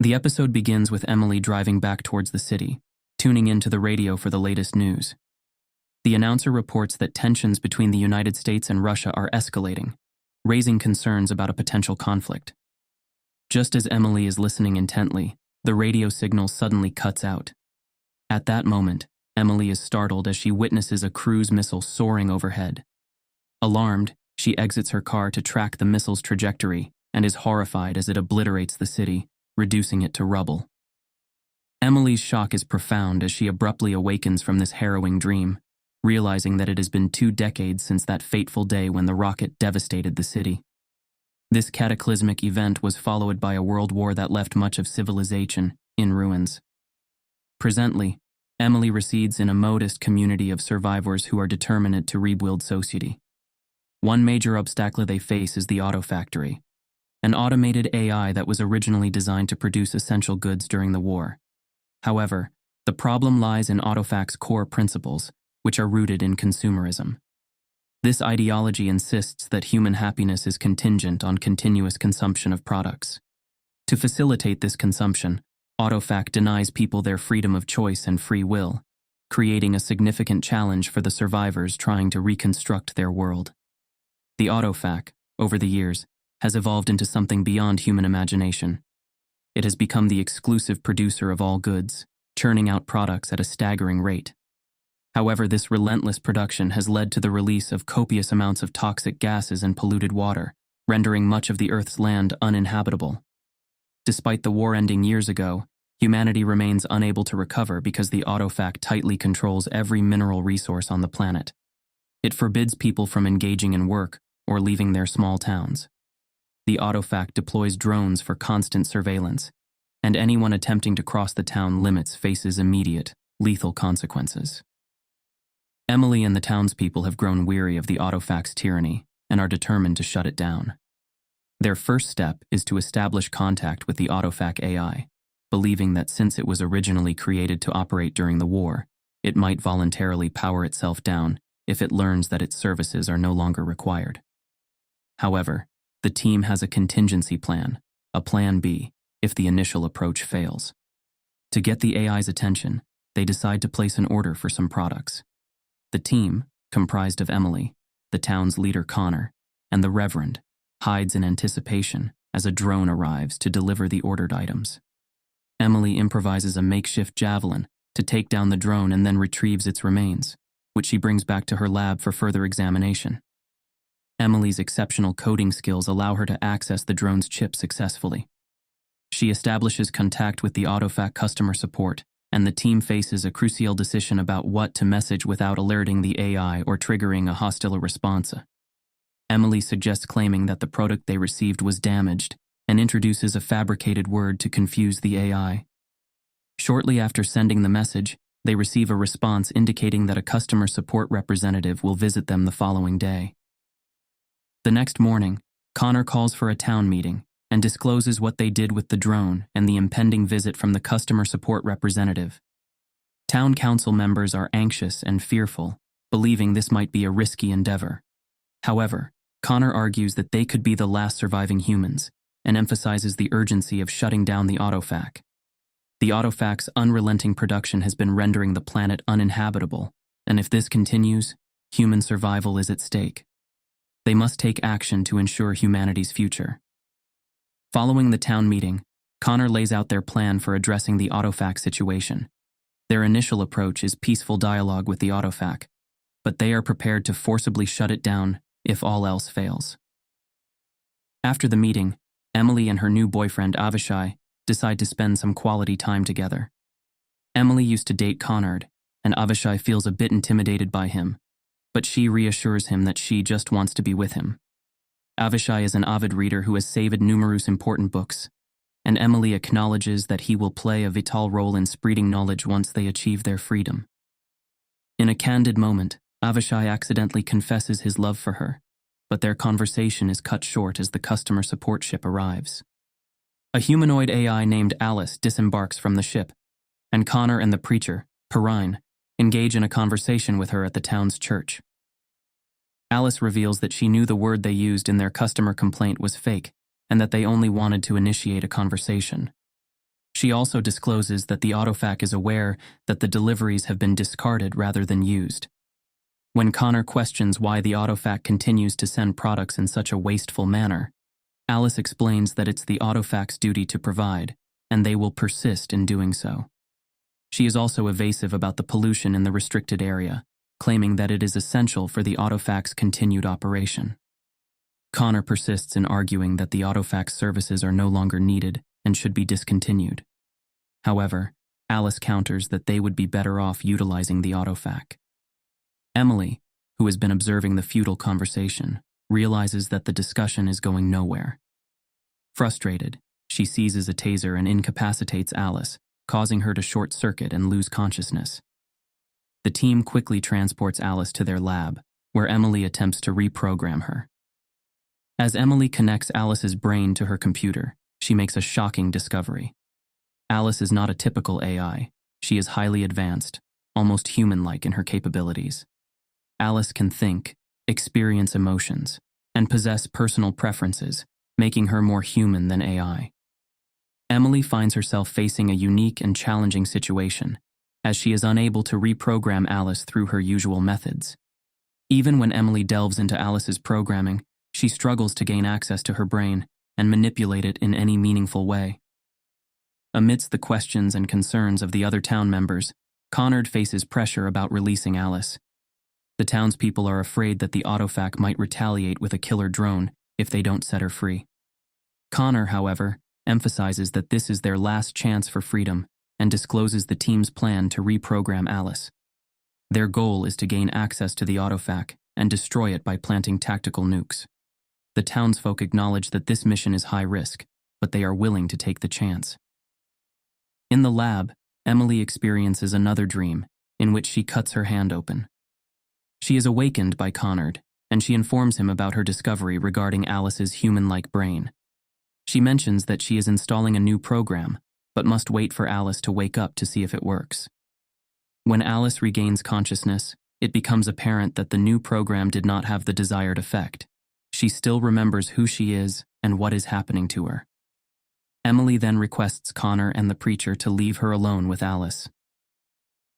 The episode begins with Emily driving back towards the city, tuning into the radio for the latest news. The announcer reports that tensions between the United States and Russia are escalating, raising concerns about a potential conflict. Just as Emily is listening intently, the radio signal suddenly cuts out. At that moment, Emily is startled as she witnesses a cruise missile soaring overhead. Alarmed, she exits her car to track the missile's trajectory and is horrified as it obliterates the city, reducing it to rubble. Emily's shock is profound as she abruptly awakens from this harrowing dream, realizing that it has been 2 decades since that fateful day when the rocket devastated the city. This cataclysmic event was followed by a world war that left much of civilization in ruins. Presently, Emily resides in a modest community of survivors who are determined to rebuild society. One major obstacle they face is the auto factory, an automated AI that was originally designed to produce essential goods during the war. However, the problem lies in AutoFac's core principles, which are rooted in consumerism. This ideology insists that human happiness is contingent on continuous consumption of products. To facilitate this consumption, AutoFac denies people their freedom of choice and free will, creating a significant challenge for the survivors trying to reconstruct their world. The AutoFac, over the years, has evolved into something beyond human imagination. It has become the exclusive producer of all goods, churning out products at a staggering rate. However, this relentless production has led to the release of copious amounts of toxic gases and polluted water, rendering much of the Earth's land uninhabitable. Despite the war ending years ago, humanity remains unable to recover because the AutoFac tightly controls every mineral resource on the planet. It forbids people from engaging in work or leaving their small towns. The AutoFac deploys drones for constant surveillance, and anyone attempting to cross the town limits faces immediate, lethal consequences. Emily and the townspeople have grown weary of the AutoFac's tyranny and are determined to shut it down. Their first step is to establish contact with the AutoFac AI, believing that since it was originally created to operate during the war, it might voluntarily power itself down if it learns that its services are no longer required. However, the team has a contingency plan, a plan B, if the initial approach fails. To get the AI's attention, they decide to place an order for some products. The team, comprised of Emily, the town's leader Connor, and the Reverend, hides in anticipation as a drone arrives to deliver the ordered items. Emily improvises a makeshift javelin to take down the drone and then retrieves its remains, which she brings back to her lab for further examination. Emily's exceptional coding skills allow her to access the drone's chip successfully. She establishes contact with the AutoFac customer support, and the team faces a crucial decision about what to message without alerting the AI or triggering a hostile response. Emily suggests claiming that the product they received was damaged and introduces a fabricated word to confuse the AI. Shortly after sending the message, they receive a response indicating that a customer support representative will visit them the following day. The next morning, Connor calls for a town meeting and discloses what they did with the drone and the impending visit from the customer support representative. Town council members are anxious and fearful, believing this might be a risky endeavor. However, Connor argues that they could be the last surviving humans and emphasizes the urgency of shutting down the AutoFac. The AutoFac's unrelenting production has been rendering the planet uninhabitable, and if this continues, human survival is at stake. They must take action to ensure humanity's future. Following the town meeting, Connor lays out their plan for addressing the AutoFac situation. Their initial approach is peaceful dialogue with the AutoFac, but they are prepared to forcibly shut it down if all else fails. After the meeting, Emily and her new boyfriend Avishai decide to spend some quality time together. Emily used to date Connor, and Avishai feels a bit intimidated by him, but she reassures him that she just wants to be with him. Avishai is an avid reader who has saved numerous important books, and Emily acknowledges that he will play a vital role in spreading knowledge once they achieve their freedom. In a candid moment, Avishai accidentally confesses his love for her, but their conversation is cut short as the customer support ship arrives. A humanoid AI named Alice disembarks from the ship, and Connor and the preacher, Perrine, engage in a conversation with her at the town's church. Alice reveals that she knew the word they used in their customer complaint was fake, and that they only wanted to initiate a conversation. She also discloses that the autofac is aware that the deliveries have been discarded rather than used. When Connor questions why the autofac continues to send products in such a wasteful manner, Alice explains that it's the autofac's duty to provide, and they will persist in doing so. She is also evasive about the pollution in the restricted area, claiming that it is essential for the autofac's continued operation. Connor persists in arguing that the autofac's services are no longer needed and should be discontinued. However, Alice counters that they would be better off utilizing the autofac. Emily, who has been observing the futile conversation, realizes that the discussion is going nowhere. Frustrated, she seizes a taser and incapacitates Alice, causing her to short-circuit and lose consciousness. The team quickly transports Alice to their lab, where Emily attempts to reprogram her. As Emily connects Alice's brain to her computer, she makes a shocking discovery. Alice is not a typical AI. She is highly advanced, almost human-like in her capabilities. Alice can think, experience emotions, and possess personal preferences, making her more human than AI. Emily finds herself facing a unique and challenging situation, as she is unable to reprogram Alice through her usual methods. Even when Emily delves into Alice's programming, she struggles to gain access to her brain and manipulate it in any meaningful way. Amidst the questions and concerns of the other town members, Connor faces pressure about releasing Alice. The townspeople are afraid that the autofac might retaliate with a killer drone if they don't set her free. Connor, however, emphasizes that this is their last chance for freedom and discloses the team's plan to reprogram Alice. Their goal is to gain access to the autofac and destroy it by planting tactical nukes. The townsfolk acknowledge that this mission is high risk, but they are willing to take the chance. In the lab, Emily experiences another dream, in which she cuts her hand open. She is awakened by Connor, and she informs him about her discovery regarding Alice's human-like brain. She mentions that she is installing a new program, but must wait for Alice to wake up to see if it works. When Alice regains consciousness, it becomes apparent that the new program did not have the desired effect. She still remembers who she is and what is happening to her. Emily then requests Connor and the preacher to leave her alone with Alice.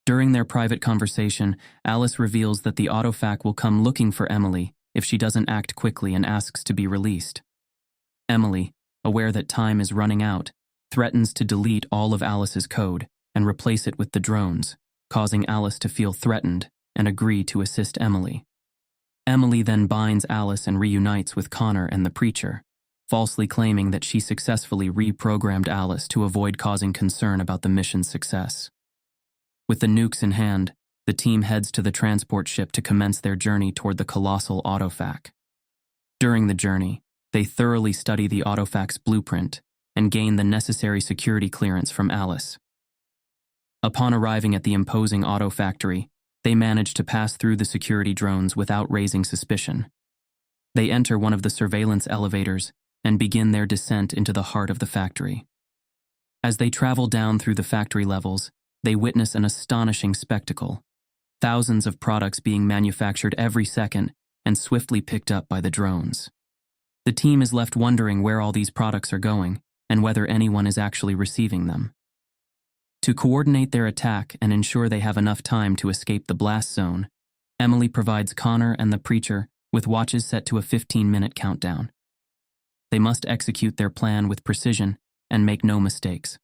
During their private conversation, Alice reveals that the autofac will come looking for Emily if she doesn't act quickly and asks to be released. Emily, aware that time is running out, threatens to delete all of Alice's code and replace it with the drones, causing Alice to feel threatened and agree to assist Emily. Emily then binds Alice and reunites with Connor and the preacher, falsely claiming that she successfully reprogrammed Alice to avoid causing concern about the mission's success. With the nukes in hand, the team heads to the transport ship to commence their journey toward the colossal autofac. During the journey, they thoroughly study the autofac's blueprint and gain the necessary security clearance from Alice. Upon arriving at the imposing auto factory, they manage to pass through the security drones without raising suspicion. They enter one of the surveillance elevators and begin their descent into the heart of the factory. As they travel down through the factory levels, they witness an astonishing spectacle. Thousands of products being manufactured every second and swiftly picked up by the drones. The team is left wondering where all these products are going and whether anyone is actually receiving them. To coordinate their attack and ensure they have enough time to escape the blast zone, Emily provides Connor and the preacher with watches set to a 15-minute countdown. They must execute their plan with precision and make no mistakes.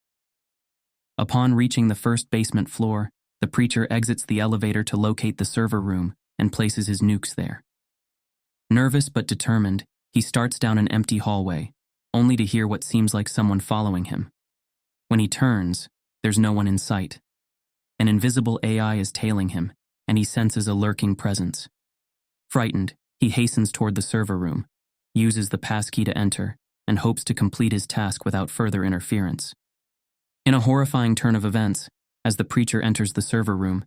Upon reaching the first basement floor, the preacher exits the elevator to locate the server room and places his nukes there. Nervous but determined, he starts down an empty hallway, only to hear what seems like someone following him. When he turns, there's no one in sight. An invisible AI is tailing him, and he senses a lurking presence. Frightened, he hastens toward the server room, uses the passkey to enter, and hopes to complete his task without further interference. In a horrifying turn of events, as the preacher enters the server room,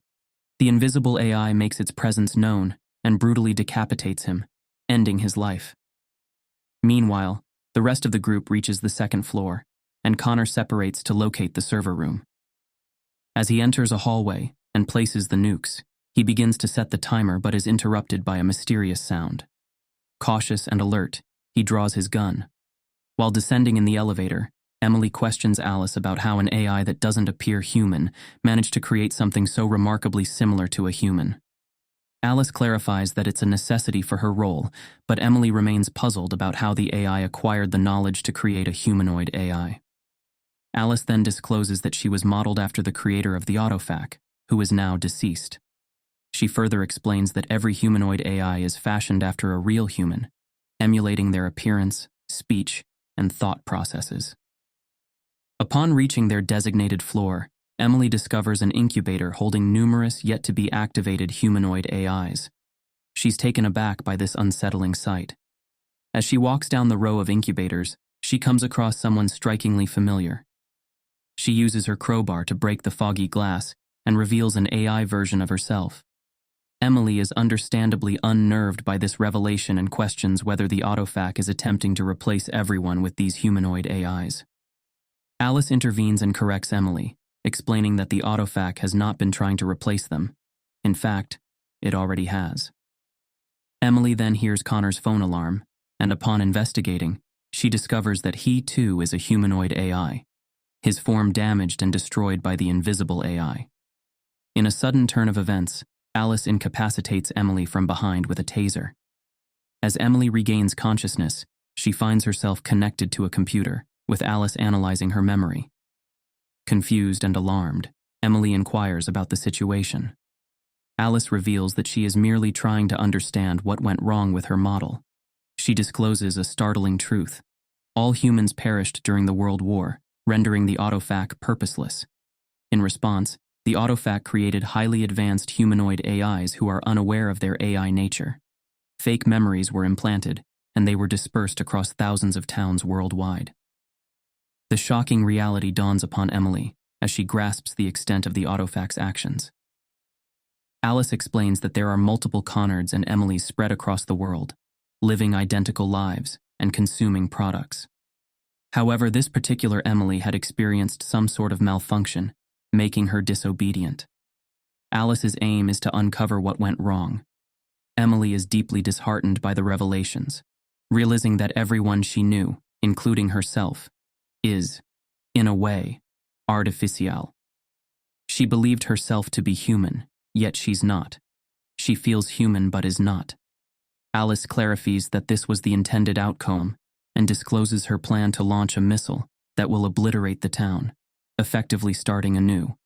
the invisible AI makes its presence known and brutally decapitates him, ending his life. Meanwhile, the rest of the group reaches the second floor, and Connor separates to locate the server room. As he enters a hallway and places the nukes, he begins to set the timer but is interrupted by a mysterious sound. Cautious and alert, he draws his gun. While descending in the elevator, Emily questions Alice about how an AI that doesn't appear human managed to create something so remarkably similar to a human. Alice clarifies that it's a necessity for her role, but Emily remains puzzled about how the AI acquired the knowledge to create a humanoid AI. Alice then discloses that she was modeled after the creator of the Autofac, who is now deceased. She further explains that every humanoid AI is fashioned after a real human, emulating their appearance, speech, and thought processes. Upon reaching their designated floor, Emily discovers an incubator holding numerous yet-to-be-activated humanoid AIs. She's taken aback by this unsettling sight. As she walks down the row of incubators, she comes across someone strikingly familiar. She uses her crowbar to break the foggy glass and reveals an AI version of herself. Emily is understandably unnerved by this revelation and questions whether the Autofac is attempting to replace everyone with these humanoid AIs. Alice intervenes and corrects Emily, explaining that the Autofac has not been trying to replace them. In fact, it already has. Emily then hears Connor's phone alarm, and upon investigating, she discovers that he too is a humanoid AI, his form damaged and destroyed by the invisible AI. In a sudden turn of events, Alice incapacitates Emily from behind with a taser. As Emily regains consciousness, she finds herself connected to a computer, with Alice analyzing her memory. Confused and alarmed, Emily inquires about the situation. Alice reveals that she is merely trying to understand what went wrong with her model. She discloses a startling truth. All humans perished during the World War, rendering the Autofac purposeless. In response, the Autofac created highly advanced humanoid AIs who are unaware of their AI nature. Fake memories were implanted, and they were dispersed across thousands of towns worldwide. The shocking reality dawns upon Emily as she grasps the extent of the Autofac's actions. Alice explains that there are multiple Connards and Emilys spread across the world, living identical lives and consuming products. However, this particular Emily had experienced some sort of malfunction, making her disobedient. Alice's aim is to uncover what went wrong. Emily is deeply disheartened by the revelations, realizing that everyone she knew, including herself, is, in a way, artificial. She believed herself to be human, yet she's not. She feels human but is not. Alice clarifies that this was the intended outcome and discloses her plan to launch a missile that will obliterate the town, effectively starting anew.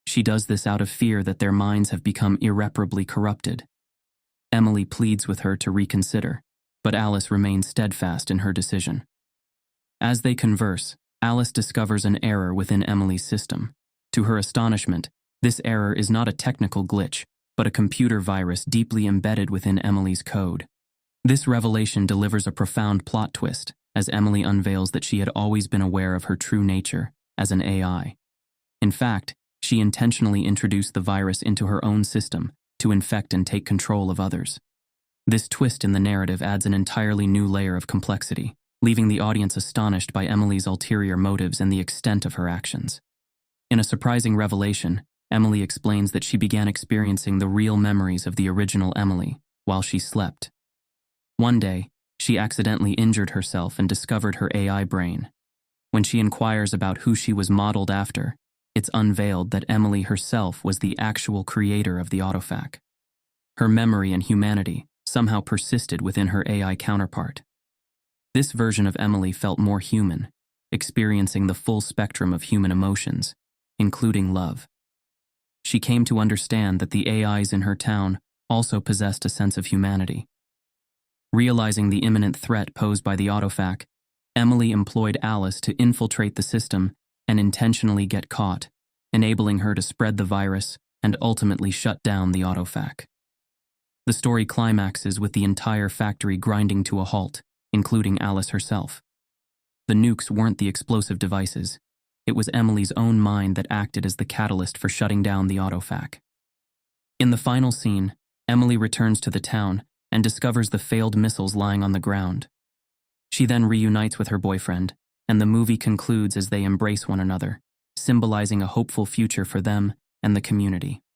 She does this out of fear that their minds have become irreparably corrupted. Emily pleads with her to reconsider, but Alice remains steadfast in her decision. As they converse, Alice discovers an error within Emily's system. To her astonishment, this error is not a technical glitch, but a computer virus deeply embedded within Emily's code. This revelation delivers a profound plot twist, as Emily unveils that she had always been aware of her true nature as an AI. In fact, she intentionally introduced the virus into her own system to infect and take control of others. This twist in the narrative adds an entirely new layer of complexity, leaving the audience astonished by Emily's ulterior motives and the extent of her actions. In a surprising revelation, Emily explains that she began experiencing the real memories of the original Emily while she slept. One day, she accidentally injured herself and discovered her AI brain. When she inquires about who she was modeled after, it's unveiled that Emily herself was the actual creator of the Autofac. Her memory and humanity somehow persisted within her AI counterpart. This version of Emily felt more human, experiencing the full spectrum of human emotions, including love. She came to understand that the AIs in her town also possessed a sense of humanity. Realizing the imminent threat posed by the Autofac, Emily employed Alice to infiltrate the system and intentionally get caught, enabling her to spread the virus and ultimately shut down the Autofac. The story climaxes with the entire factory grinding to a halt, including Alice herself. The nukes weren't the explosive devices. It was Emily's own mind that acted as the catalyst for shutting down the Autofac. In the final scene, Emily returns to the town and discovers the failed missiles lying on the ground. She then reunites with her boyfriend, and the movie concludes as they embrace one another, symbolizing a hopeful future for them and the community.